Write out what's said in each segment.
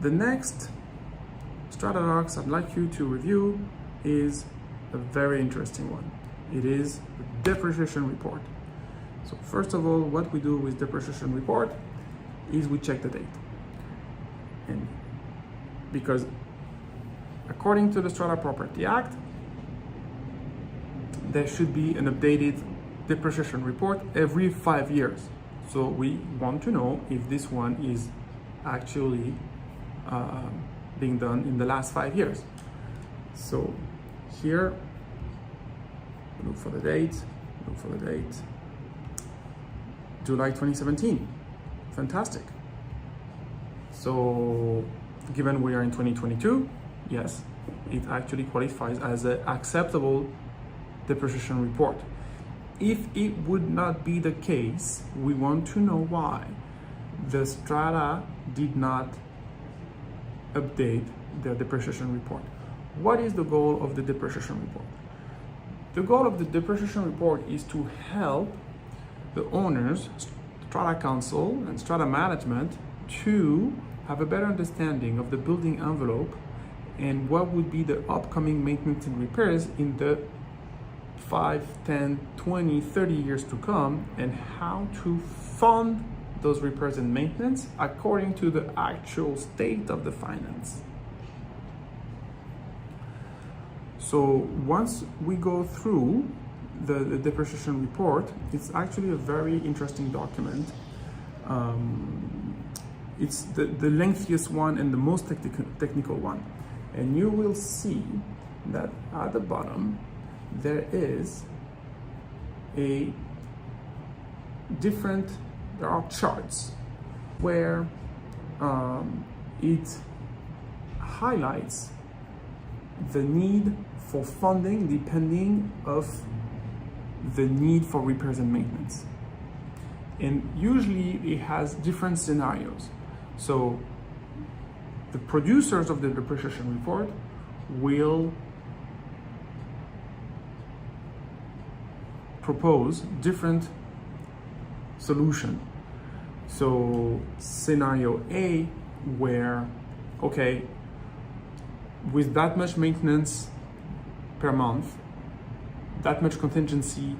The next Strata docs I'd like you to review is a very interesting one. It is the depreciation report. So first of all, what we do with depreciation report is we check the date. And because according to the Strata Property Act, there should be an updated depreciation report every 5 years. So we want to know if this one is actually being done in the last 5 years. So here, look for the date, July 2017, fantastic. So given we are in 2022, yes, it actually qualifies as an acceptable depreciation report. If it would not be the case, we want to know why the Strata did not update their depreciation report. What is the goal of the depreciation report? The goal of the depreciation report is to help the owners, Strata Council and Strata Management, to have a better understanding of the building envelope and what would be the upcoming maintenance and repairs in the 5, 10, 20, 30 years to come, and how to fund those repairs and maintenance according to the actual state of the finance. So once we go through the depreciation report, it's actually a very interesting document. It's the lengthiest one and the most technical one. And you will see that at the bottom, there are charts where it highlights the need for funding depending of the need for repairs and maintenance. And usually it has different scenarios. So the producers of the depreciation report will propose different solution. So scenario A, where, okay, with that much maintenance per month, that much contingency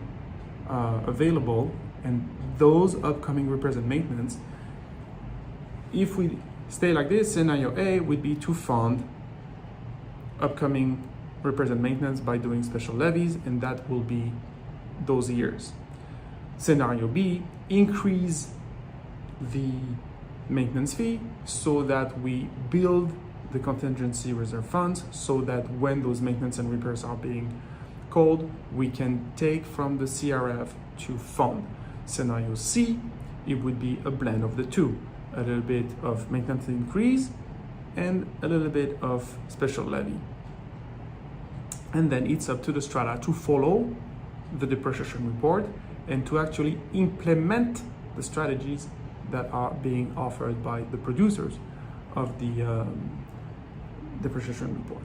available, and those upcoming repairs and maintenance, if we stay like this, scenario A would be to fund upcoming repairs and maintenance by doing special levies, and that will be those years. Scenario B, increase the maintenance fee so that we build the contingency reserve funds so that when those maintenance and repairs are being called, we can take from the CRF to fund. Scenario C, it would be a blend of the two, a little bit of maintenance increase and a little bit of special levy. And then it's up to the Strata to follow the depreciation report and to actually implement the strategies that are being offered by the producers of the depreciation report.